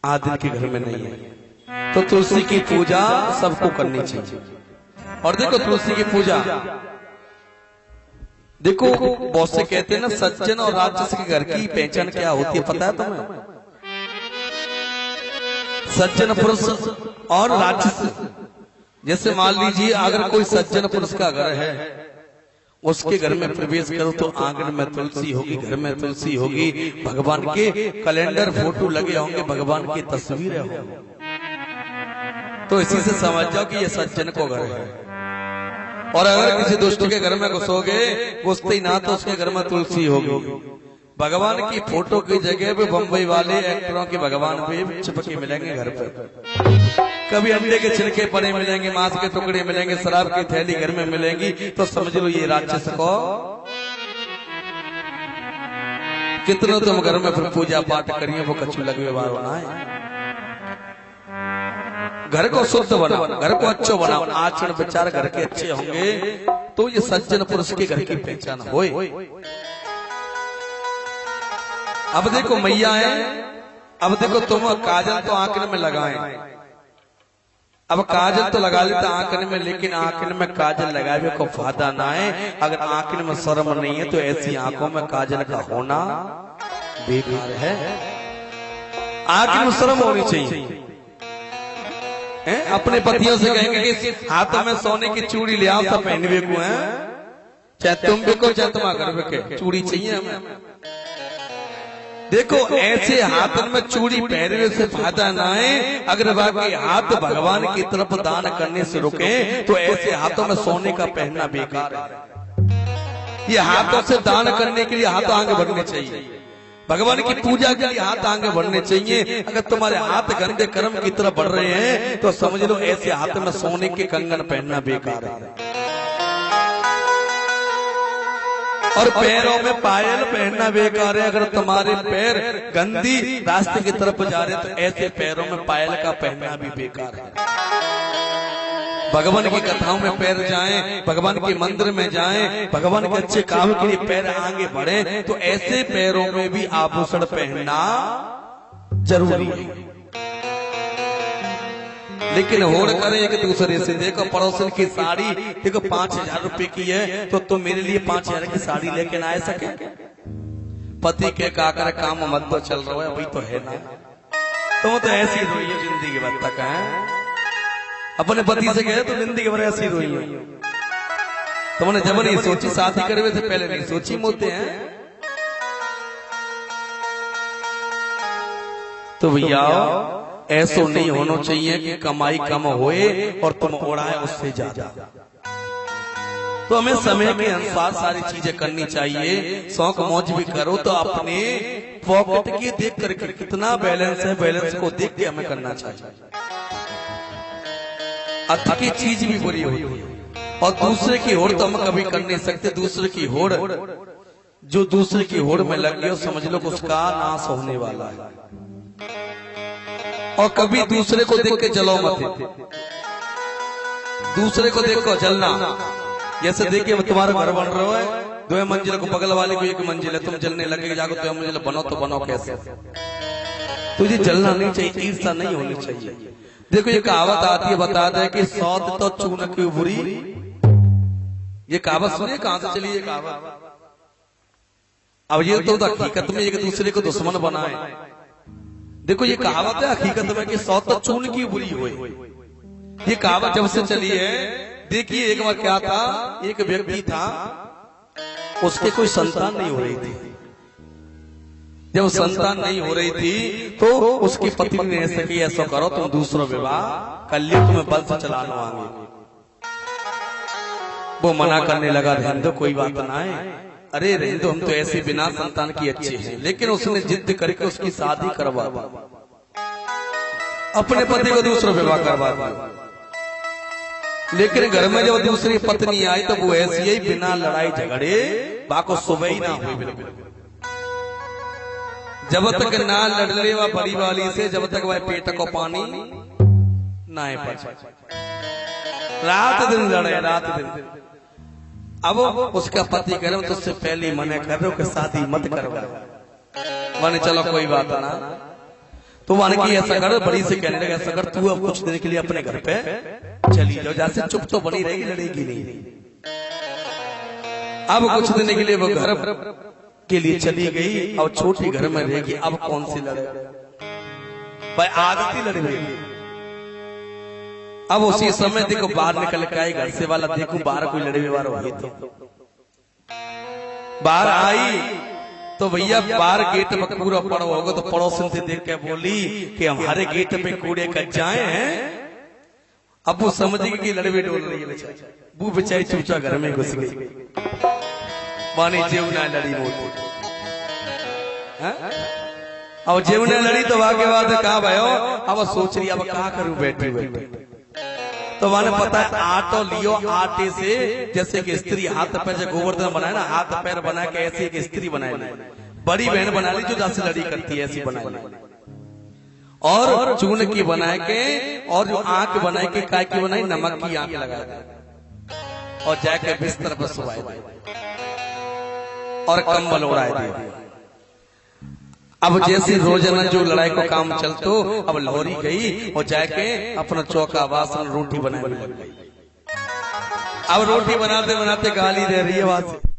आदिल के घर में नहीं है। तो तुलसी की पूजा सबको करनी चाहिए। और देखो तुलसी की पूजा, देखो बहुत से कहते हैं ना सज्जन और राक्षस के घर की पहचान क्या होती है, पता है तुम्हें? सज्जन पुरुष और राक्षस। जैसे मान लीजिए अगर कोई सज्जन पुरुष का घर है, उसके घर में प्रवेश करो तो आंगन में तुलसी होगी, घर में तुलसी होगी, भगवान के कैलेंडर फोटो लगे होंगे, भगवान की तस्वीरें होंगी। तो इसी से समझ जाओ कि ये सज्जन को घर है। और अगर किसी दुष्ट के घर में घुसोगे, घुसते ही ना तो उसके घर में तुलसी होगी। भगवान की फोटो की जगह पे बम्बई वाले एक्टरों के भगवान पे चिपके मिलेंगे घर पर। कभी अंडे के छिलके पड़े मिलेंगे, मांस के टुकड़े मिलेंगे, शराब की थैली घर में मिलेंगी। तो समझ लो ये राक्षस को। कितनों तुम घर में फिर पूजा पाठ करिए, वो कछु लगे बार होना है। घर को शुद्ध बनाओ, घर को अच्छो बनाओ, आचरण विचार घर के अच्छे होंगे तो ये सज्जन पुरुष के घर की पहचान होए। अब देखो मैया है, अब देखो तुम काजल तो आंखन में लगाए, अब काजल तो लगा लेता आंखन में, लेकिन आंखन में काजल लगाए को फायदा ना है अगर आंखन में शर्म नहीं है। तो ऐसी आंखों में काजल का होना बेकार है। आंख में शर्म होनी चाहिए। अपने पतियों से कहेंगे कि हाथों में सोने की चूड़ी ले आओ, सब पहनवे को है, चाहे तुम भी को चाहे तुम घर के चूड़ी चाहिए हमें। देखो ऐसे हाथों में चूड़ी पहनने से फायदा ना है। अगर बाकी हाथ भगवान की तरफ दान करने से रुके तो ऐसे हाथों में सोने का पहनना बेकार है। ये हाथों से दान करने के लिए हाथ आगे बढ़ने चाहिए, भगवान की पूजा के लिए हाथ आगे बढ़ने चाहिए। अगर तुम्हारे हाथ गंदे कर्म की तरफ बढ़ रहे हैं तो समझ लो ऐसे हाथ में सोने के कंगन पहनना बेकार है। और पैरों में पायल पहनना बेकार है। अगर तुम्हारे पैर गंदी रास्ते की तरफ जा रहे तो ऐसे पैरों में पायल का पहनना भी बेकार है। भगवान की कथाओं में पैर जाएं, भगवान के मंदिर में जाएं, भगवान के अच्छे काम के लिए पैर आगे बढ़े तो ऐसे पैरों में भी आभूषण पहनना जरूरी है। लेकिन होड़ करे एक दूसरे से, देखो पड़ोसन की साड़ी देखो 5,000 रुपए की है तो तुम मेरे लिए 5,000 की साड़ी लेके ना आ सके? पति के काकर काम मत तो चल रहा है, वही तो है ना। तुम तो ऐसी रोई है जिंदगी भर तक है। अपने पति से कहे तो जिंदगी भर ऐसी रोई है। तुमने जब नहीं सोची शादी करने से पहले नहीं सोची मोते हैं। तो भैया ऐसा नहीं होना चाहिए कि कमाई कम होए और तुम उड़ाए उससे ज्यादा। तो हमें समय के अनुसार सारी चीजें करनी चाहिए। शौक मौज भी करो तो अपने पॉकेट की देख करके कितना बैलेंस है, बैलेंस को देख के हमें करना चाहिए। अति की चीज भी बुरी होती है और दूसरे की होड़ तो हम कभी कर नहीं सकते। दूसरे की होड़, जो दूसरे की होड़ में लग गया समझ लो उसका नाश होने वाला है। और कभी दूसरे को देख के जलो मत, दूसरे को देख कर जलना। जैसे देखिए तुम्हारा घर बन रहा है, 2 मंजिल को बगल वाले को 1 मंजिल है, तुम जलने लगे जाकर 2 मंजिल बनो तो बनो कैसे? तुझे जलना नहीं चाहिए, ईर्ष्या नहीं होनी चाहिए। देखो ये कहावत आती है, बता दे कि सौत तो चून की बुरी। ये कहावत सुनिए कहां से चली ये कहावत? अब ये तो हकीकत में एक दूसरे को दुश्मन बनाए। देखो ये कहावत है हकीकत में कि सौत तो चून की बुरी हुई। ये कहावत जब से चली है, देखिए एक बार क्या था, एक व्यक्ति था, उसके कोई संतान नहीं हो रही थी। जब संतान नहीं हो रही थी तो उसकी पत्नी ने ऐसा किया, ऐसा करो तुम दूसरा विवाह कर लियो, तुम्हें बल से चला लो आगे। वो मना करने लगा, रहने दो कोई बात ना है, अरे रहने दो, हम तो ऐसे बिना संतान की अच्छे हैं। लेकिन उसने जिद करके उसकी शादी करवा दी, अपने पति को दूसरा विवाह करवा दिया। लेकिन घर में जब दूसरी पत्नी आई तो वो ऐसी ही बिना लड़ाई झगड़े बाको सुबह ही ना हुई। बिल्कुल जब तक ना लड़ले वह बड़ी वाली से, जब तक वह पेट को पानी ना पचे, रात दिन लड़े, रात दिन। अब उसका पति कह रहे तुझसे पहले मना कर रहे हो कि शादी मत करवा, माने चलो कोई बात ना। तो माने कि ऐसा कर, बड़ी से कहने लगा ऐसा कर, तू अब कुछ दिन के लिए अपने घर पे चली जाओ, जैसे चुप तो बनी रहेगी, लड़ेगी नहीं। अब कुछ दिन के लिए वो घर के लिए चली गई और छोटी घर में रहेगी। अब कौन सी लड़े भाई, आदती लड़ रही। अब उसी समय देखो बाहर निकल के आई घर से वाला, देखो बाहर कोई लड़े हुए वाला हुई, तो बाहर आई तो भैया बाहर गेट में पूरा पड़ा होगा, तो पड़ोसन से देख के बोली कि हमारे गेट पे कूड़े कच्चाए हैं। अब वो समझ गई कि लड़वे डोल रही है, वो बेचारी चूचा घर में घुस गई, माने जेवना लड़ी मोती। अब जेवना लड़ी तो आगे बाद कहा भयो, अब सोच रही अब क्या करूं बैठी बैठी। तो माने पता है आटो लियो, आटे से जैसे कि स्त्री हाथ पैर से गोवर्धन बनाए ना, हाथ पैर बना के ऐसी एक स्त्री बनाए ली, बड़ी बहन बना ली जो जैसे लड़ी करती है ऐसी बना ली, और चून की बना के, और जो आंख बनाए के काय की बनाई, नमक की आंख लगा दी और जाके बिस्तर पर सुलाए दी और कंबल उड़ाए दिए। अब जैसे रोजाना जो लड़ाई को काम चलतो, अब लोहरी गई और जाके अपना चौका बासन रोटी बनाने लग गई। अब रोटी बनाते बनाते गाली दे रही है वहां से,